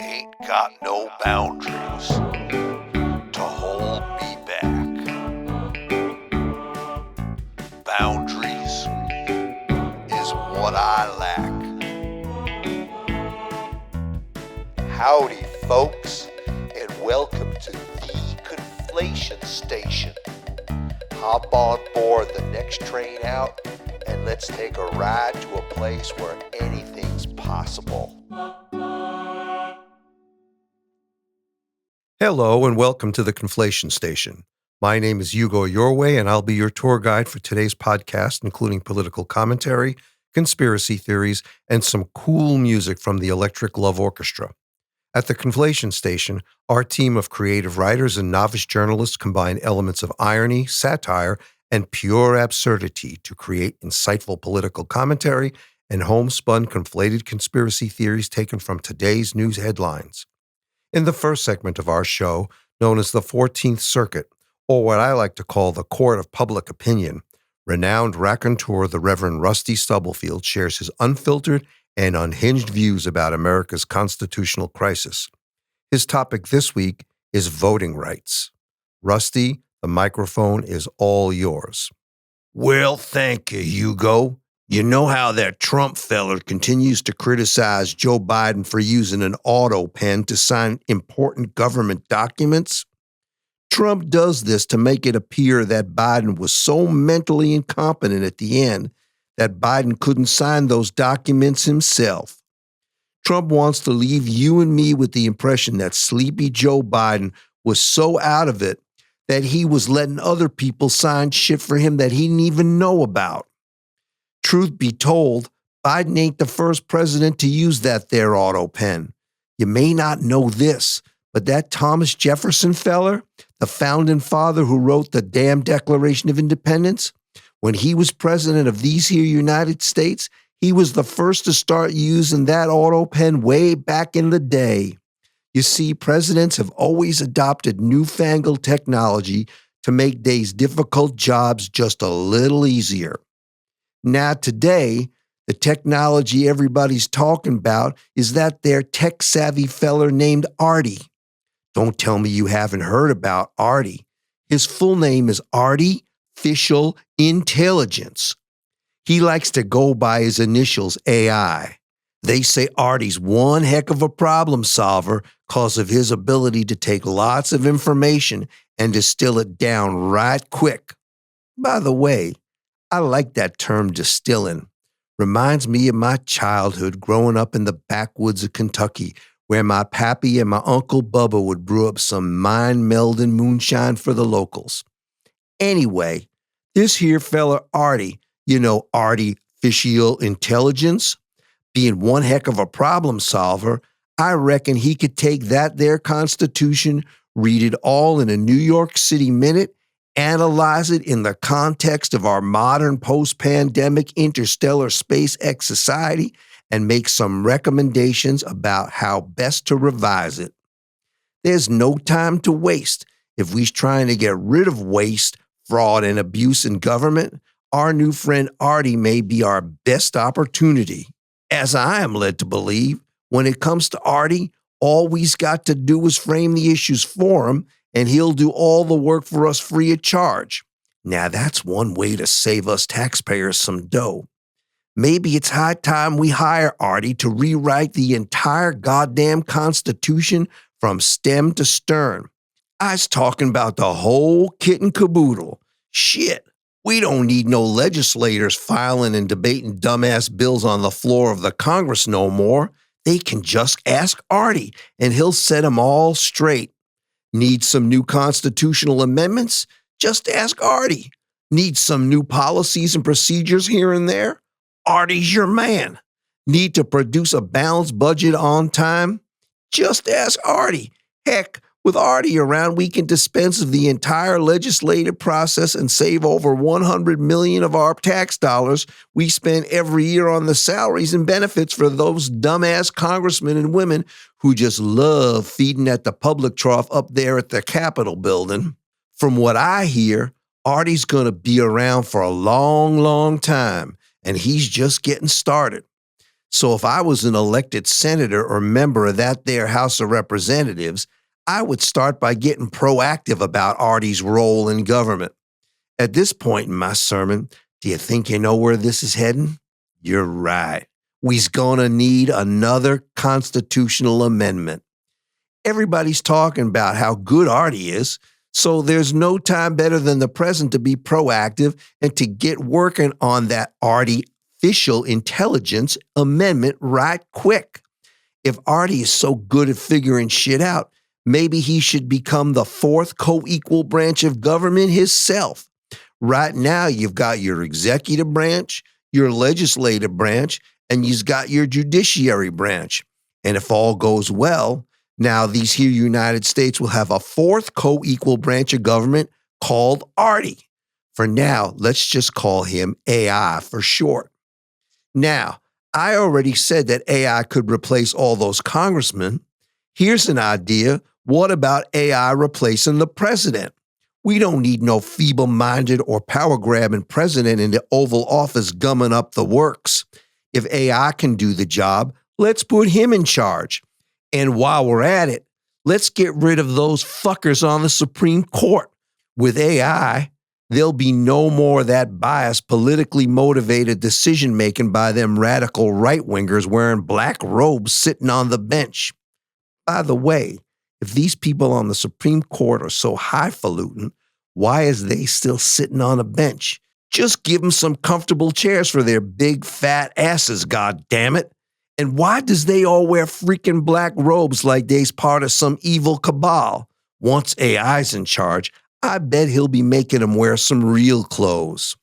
ain't got no boundaries to hold me back. Boundaries is what I lack. Howdy, folks, and welcome to the Conflation Station. Hop on board the next train out, and let's take a ride to a place where anything's possible. Hello and welcome to the Conflation Station. My name is Hugo Yorway and I'll be your tour guide for today's podcast, including political commentary, conspiracy theories, and some cool music from the Electric Love Orchestra. At the Conflation Station, our team of creative writers and novice journalists combine elements of irony, satire, and pure absurdity to create insightful political commentary and homespun conflated conspiracy theories taken from today's news headlines. In the first segment of our show, known as the 14th Circuit, or what I like to call the Court of Public Opinion, renowned raconteur the Reverend Rusty Stubblefield shares his unfiltered and unhinged views about America's constitutional crisis. His topic this week is voting rights. Rusty, the microphone is all yours. Well, thank you, Hugo. You know how that Trump feller continues to criticize Joe Biden for using an auto pen to sign important government documents? Trump does this to make it appear that Biden was so mentally incompetent at the end that Biden couldn't sign those documents himself. Trump wants to leave you and me with the impression that sleepy Joe Biden was so out of it that he was letting other people sign shit for him that he didn't even know about. Truth be told, Biden ain't the first president to use that there auto pen. You may not know this, but that Thomas Jefferson feller, the founding father who wrote the damn Declaration of Independence, when he was president of these here United States, he was the first to start using that auto pen way back in the day. You see, presidents have always adopted newfangled technology to make days difficult jobs just a little easier. Now today, the technology everybody's talking about is that there tech-savvy feller named Artie. Don't tell me you haven't heard about Artie. His full name is Artificial Intelligence. He likes to go by his initials AI. They say Artie's one heck of a problem solver because of his ability to take lots of information and distill it down right quick. By the way, I like that term distilling. Reminds me of my childhood growing up in the backwoods of Kentucky, where my pappy and my Uncle Bubba would brew up some mind-melding moonshine for the locals. Anyway, this here fella Artie, artificial intelligence, being one heck of a problem solver, I reckon he could take that there Constitution, read it all in a New York City minute, analyze it in the context of our modern post-pandemic interstellar SpaceX society, and make some recommendations about how best to revise it. There's no time to waste. If we're trying to get rid of waste, fraud, and abuse in government, our new friend Artie may be our best opportunity. As I am led to believe, when it comes to Artie, all we's got to do is frame the issues for him, and he'll do all the work for us free of charge. Now that's one way to save us taxpayers some dough. Maybe it's high time we hire Artie to rewrite the entire goddamn Constitution from stem to stern. I's talking about the whole kit and caboodle. Shit, we don't need no legislators filing and debating dumbass bills on the floor of the Congress no more. They can just ask Artie, and he'll set them all straight. Need some new constitutional amendments? Just ask Artie. Need some new policies and procedures here and there? Artie's your man. Need to produce a balanced budget on time? Just ask Artie. Heck, with Artie around, we can dispense of the entire legislative process and save over $100 million of our tax dollars we spend every year on the salaries and benefits for those dumbass congressmen and women who just love feeding at the public trough up there at the Capitol building. From what I hear, Artie's going to be around for a long, long time, and he's just getting started. So if I was an elected senator or member of that there House of Representatives, I would start by getting proactive about Artie's role in government. At this point in my sermon, do you think you know where this is heading? You're right. We's gonna need another constitutional amendment. Everybody's talking about how good Artie is, so there's no time better than the present to be proactive and to get working on that artificial intelligence amendment right quick. If Artie is so good at figuring shit out, maybe he should become the fourth co-equal branch of government himself. Right now, you've got your executive branch, your legislative branch, and you've got your judiciary branch. And if all goes well, now these here United States will have a fourth co-equal branch of government called Artie. For now, let's just call him AI for short. Now, I already said that AI could replace all those congressmen. Here's an idea. What about AI replacing the president? We don't need no feeble-minded or power-grabbing president in the Oval Office gumming up the works. If AI can do the job, let's put him in charge. And while we're at it, let's get rid of those fuckers on the Supreme Court. With AI, there'll be no more of that biased, politically motivated decision-making by them radical right-wingers wearing black robes sitting on the bench. By the way, if these people on the Supreme Court are so highfalutin, why is they still sitting on a bench? Just give them some comfortable chairs for their big fat asses, goddammit. And why does they all wear freaking black robes like they's part of some evil cabal? Once AI's in charge, I bet he'll be making them wear some real clothes.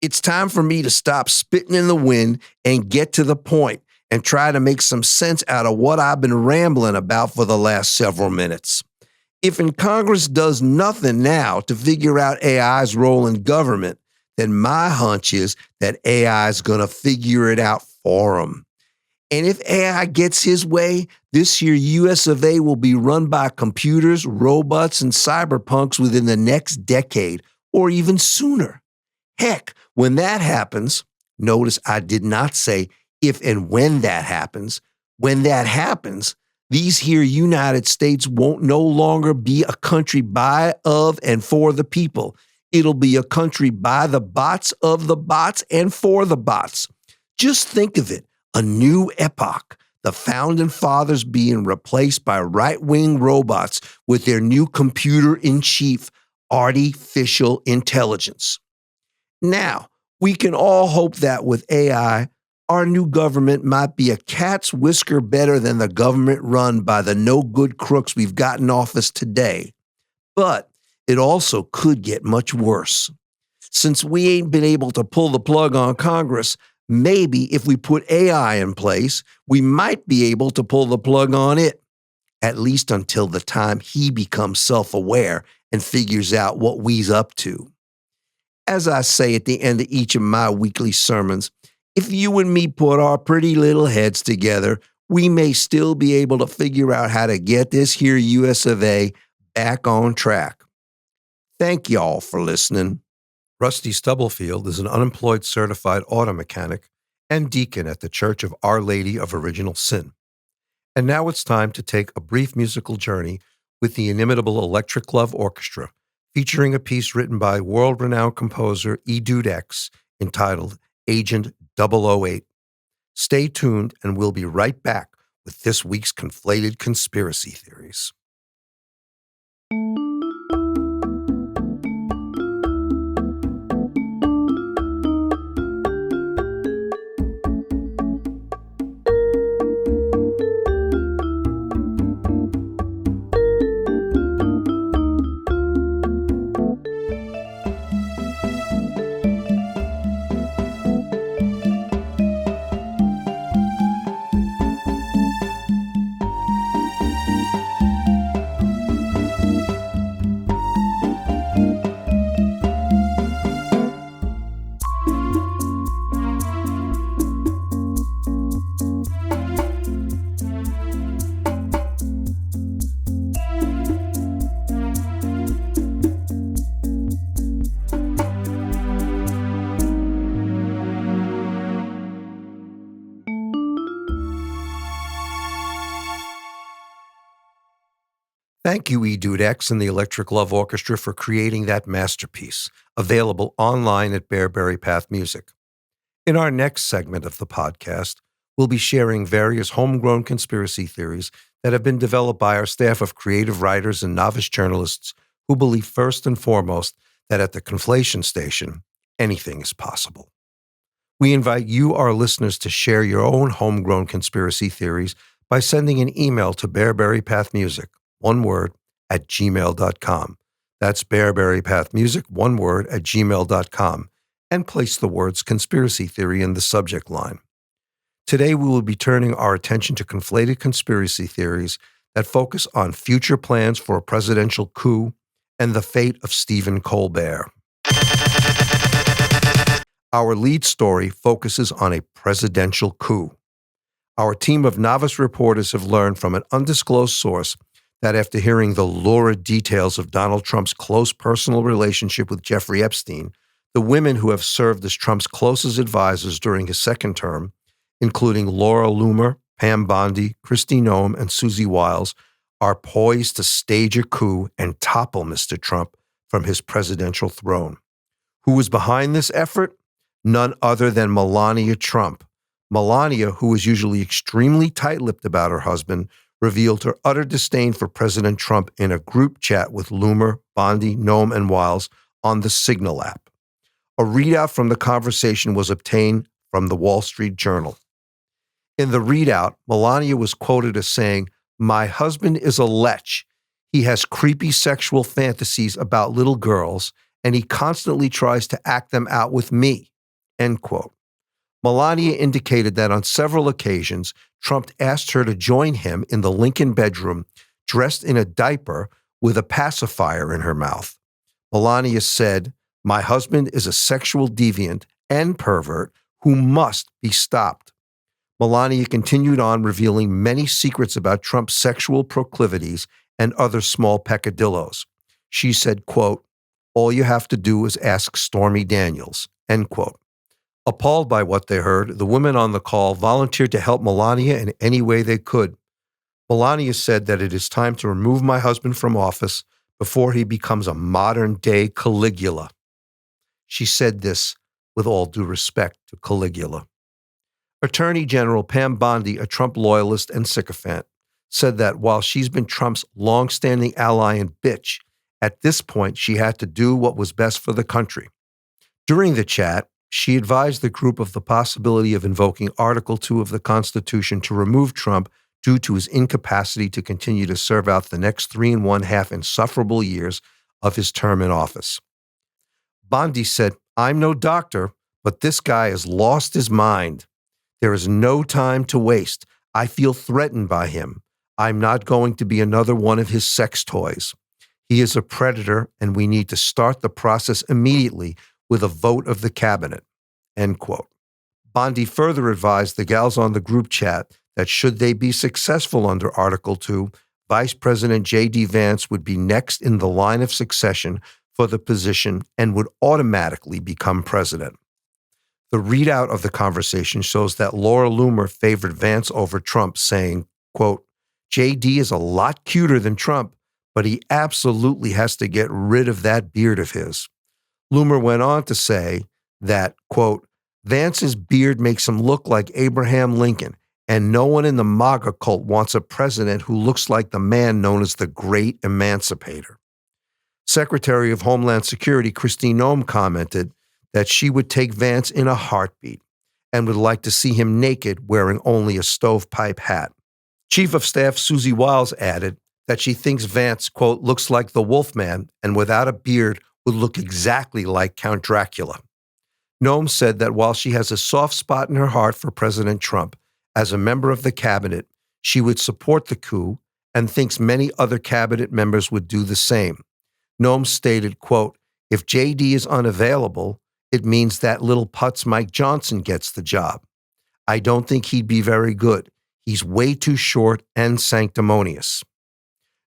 It's time for me to stop spitting in the wind and get to the point and try to make some sense out of what I've been rambling about for the last several minutes. If in Congress does nothing now to figure out AI's role in government, then my hunch is that AI is going to figure it out for them. And if AI gets his way, this here US of A will be run by computers, robots, and cyberpunks within the next decade, or even sooner. Heck, when that happens, notice I did not say if and when that happens. When that happens, these here United States won't no longer be a country by, of, and for the people. It'll be a country by the bots, of the bots, and for the bots. Just think of it, a new epoch, the founding fathers being replaced by right-wing robots with their new computer-in-chief, artificial intelligence. Now, we can all hope that with AI, our new government might be a cat's whisker better than the government run by the no-good crooks we've got in office today. But it also could get much worse. Since we ain't been able to pull the plug on Congress, maybe if we put AI in place, we might be able to pull the plug on it, at least until the time he becomes self-aware and figures out what we's up to. As I say at the end of each of my weekly sermons, if you and me put our pretty little heads together, we may still be able to figure out how to get this here US of A back on track. Thank y'all for listening. Rusty Stubblefield is an unemployed certified auto mechanic and deacon at the Church of Our Lady of Original Sin. And now it's time to take a brief musical journey with the inimitable Electric Love Orchestra, featuring a piece written by world-renowned composer E. Dude X entitled Agent 008. Stay tuned, and we'll be right back with this week's Conflated Conspiracy Theories. Thank you, Dude X and the Electric Love Orchestra for creating that masterpiece, available online at Bearberry Path Music. In our next segment of the podcast, we'll be sharing various homegrown conspiracy theories that have been developed by our staff of creative writers and novice journalists who believe first and foremost that at the Conflation Station, anything is possible. We invite you, our listeners, to share your own homegrown conspiracy theories by sending an email to bearberrypathmusic, one word, at gmail.com. That's bearberrypathmusic, one word, at gmail.com, and place the words conspiracy theory in the subject line. Today, we will be turning our attention to conflated conspiracy theories that focus on future plans for a presidential coup and the fate of Stephen Colbert. Our lead story focuses on a presidential coup. Our team of novice reporters have learned from an undisclosed source that after hearing the lurid details of Donald Trump's close personal relationship with Jeffrey Epstein, the women who have served as Trump's closest advisors during his second term, including Laura Loomer, Pam Bondi, Kristi Noem, and Susie Wiles, are poised to stage a coup and topple Mr. Trump from his presidential throne. Who was behind this effort? None other than Melania Trump. Melania, who is usually extremely tight-lipped about her husband, revealed her utter disdain for President Trump in a group chat with Loomer, Bondi, Noem, and Wiles on the Signal app. A readout from the conversation was obtained from the Wall Street Journal. In the readout, Melania was quoted as saying, "My husband is a lech. He has creepy sexual fantasies about little girls, and he constantly tries to act them out with me." End quote. Melania indicated that on several occasions, Trump asked her to join him in the Lincoln bedroom, dressed in a diaper with a pacifier in her mouth. Melania said, "My husband is a sexual deviant and pervert who must be stopped." Melania continued on, revealing many secrets about Trump's sexual proclivities and other small peccadillos. She said, quote, "All you have to do is ask Stormy Daniels," end quote. Appalled by what they heard, the women on the call volunteered to help Melania in any way they could. Melania said that it is time to remove my husband from office before he becomes a modern-day Caligula. She said this with all due respect to Caligula. Attorney General Pam Bondi, a Trump loyalist and sycophant, said that while she's been Trump's long-standing ally and bitch, at this point she had to do what was best for the country. During the chat, she advised the group of the possibility of invoking Article 2 of the Constitution to remove Trump due to his incapacity to continue to serve out the next 3.5 insufferable years of his term in office. Bondi said, "I'm no doctor, but this guy has lost his mind. There is no time to waste. I feel threatened by him. I'm not going to be another one of his sex toys. He is a predator, and we need to start the process immediately with a vote of the cabinet," end quote. Bondi further advised the gals on the group chat that should they be successful under Article 2, Vice President J.D. Vance would be next in the line of succession for the position and would automatically become president. The readout of the conversation shows that Laura Loomer favored Vance over Trump, saying, quote, "J.D. is a lot cuter than Trump, but he absolutely has to get rid of that beard of his." Loomer went on to say that, quote, "Vance's beard makes him look like Abraham Lincoln, and no one in the MAGA cult wants a president who looks like the man known as the Great Emancipator." Secretary of Homeland Security Kristi Noem commented that she would take Vance in a heartbeat and would like to see him naked wearing only a stovepipe hat. Chief of Staff Susie Wiles added that she thinks Vance, quote, "looks like the Wolfman and without a beard would look exactly like Count Dracula." Noem said that while she has a soft spot in her heart for President Trump, as a member of the cabinet, she would support the coup and thinks many other cabinet members would do the same. Noem stated, quote, "If J.D. is unavailable, it means that little putz Mike Johnson gets the job. I don't think he'd be very good. He's way too short and sanctimonious."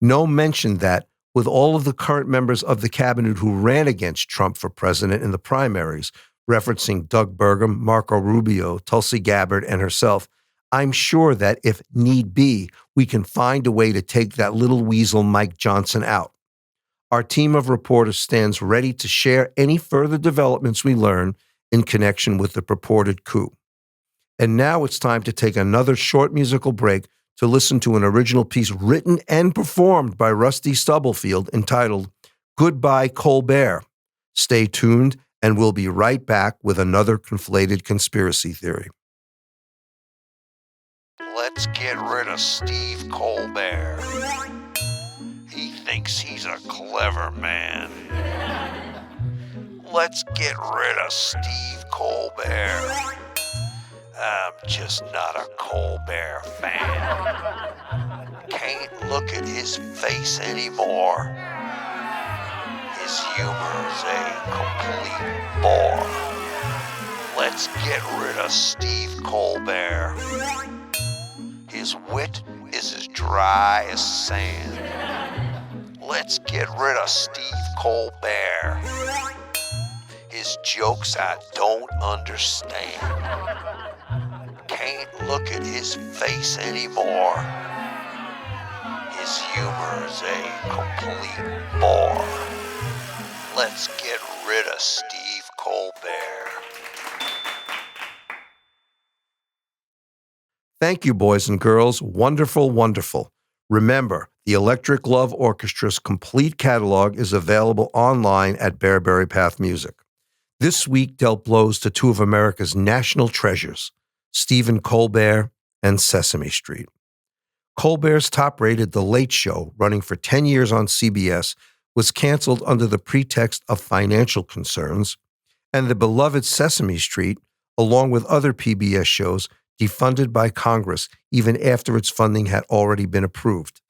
Noem mentioned that with all of the current members of the cabinet who ran against Trump for president in the primaries, referencing Doug Burgum, Marco Rubio, Tulsi Gabbard, and herself, I'm sure that if need be, we can find a way to take that little weasel Mike Johnson out. Our team of reporters stands ready to share any further developments we learn in connection with the purported coup. And now it's time to take another short musical break to listen to an original piece written and performed by Rusty Stubblefield entitled Goodbye Colbert. Stay tuned, and we'll be right back with another conflated conspiracy theory. Let's get rid of Steve Colbert. He thinks he's a clever man. Let's get rid of Steve Colbert. I'm just not a Colbert fan. Can't look at his face anymore. His humor's a complete bore. Let's get rid of Steve Colbert. His wit is as dry as sand. Let's get rid of Steve Colbert. His jokes I don't understand. Can't look at his face anymore. His humor's a complete bore. Let's get rid of Steve Colbert. Thank you, boys and girls. Wonderful, wonderful. Remember, the Electric Love Orchestra's complete catalog is available online at Bearberry Path Music. This week dealt blows to two of America's national treasures, Stephen Colbert and Sesame Street. Colbert's top-rated The Late Show, running for 10 years on CBS, was canceled under the pretext of financial concerns, and the beloved Sesame Street, along with other PBS shows, defunded by Congress even after its funding had already been approved.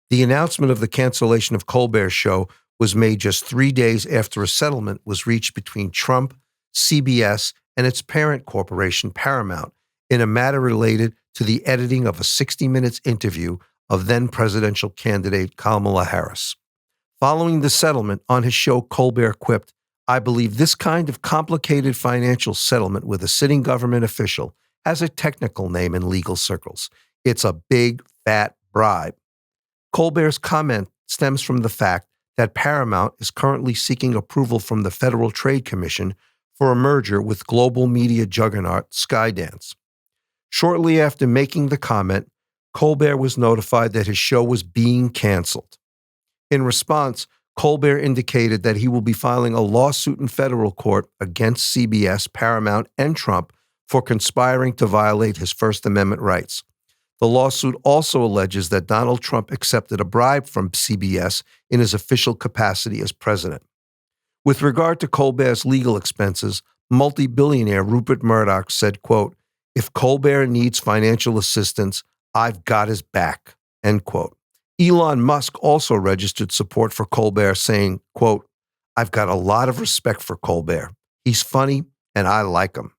The announcement of the cancellation of Colbert's show was made just 3 days after a settlement was reached between Trump, CBS, and its parent corporation, Paramount, in a matter related to the editing of a 60 Minutes interview of then-presidential candidate Kamala Harris. Following the settlement, on his show, Colbert quipped, "I believe this kind of complicated financial settlement with a sitting government official has a technical name in legal circles. It's a big, fat bribe." Colbert's comment stems from the fact that Paramount is currently seeking approval from the Federal Trade Commission for a merger with global media juggernaut Skydance. Shortly after making the comment, Colbert was notified that his show was being canceled. In response, Colbert indicated that he will be filing a lawsuit in federal court against CBS, Paramount, and Trump for conspiring to violate his First Amendment rights. The lawsuit also alleges that Donald Trump accepted a bribe from CBS in his official capacity as president. With regard to Colbert's legal expenses, multi-billionaire Rupert Murdoch said, quote, "If Colbert needs financial assistance, I've got his back," end quote. Elon Musk also registered support for Colbert, saying, quote, "I've got a lot of respect for Colbert. He's funny, and I like him.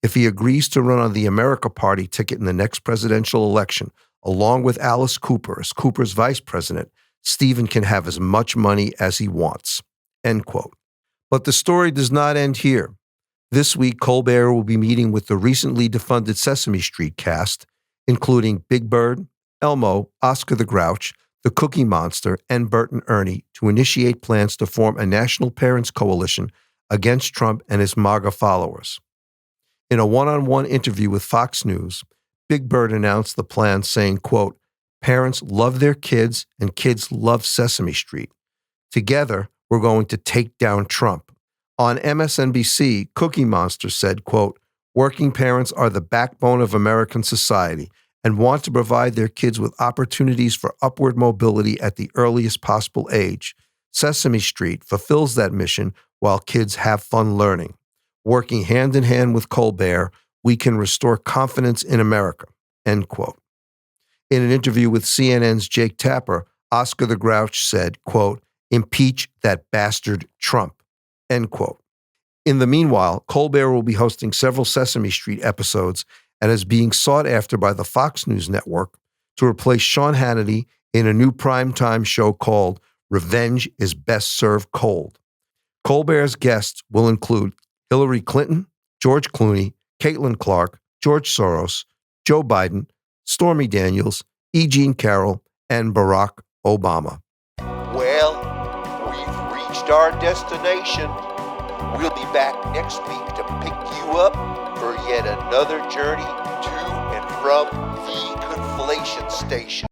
If he agrees to run on the America Party ticket in the next presidential election, along with Alice Cooper as Cooper's vice president, Stephen can have as much money as he wants," end quote. But the story does not end here. This week, Colbert will be meeting with the recently defunded Sesame Street cast, including Big Bird, Elmo, Oscar the Grouch, the Cookie Monster, and Bert and Ernie, to initiate plans to form a national parents coalition against Trump and his MAGA followers. In a one-on-one interview with Fox News, Big Bird announced the plan, saying, quote, "Parents love their kids and kids love Sesame Street. Together, we're going to take down Trump." On MSNBC, Cookie Monster said, quote, "Working parents are the backbone of American society and want to provide their kids with opportunities for upward mobility at the earliest possible age. Sesame Street fulfills that mission while kids have fun learning. Working hand in hand with Colbert, we can restore confidence in America," end quote. In an interview with CNN's Jake Tapper, Oscar the Grouch said, quote, "Impeach that bastard Trump," end quote. In the meanwhile, Colbert will be hosting several Sesame Street episodes and is being sought after by the Fox News network to replace Sean Hannity in a new primetime show called Revenge is Best Served Cold. Colbert's guests will include Hillary Clinton, George Clooney, Caitlin Clark, George Soros, Joe Biden, Stormy Daniels, E. Jean Carroll, and Barack Obama. Well, we've reached our destination. We'll be back next week to pick you up for yet another journey to and from the Conflation Station.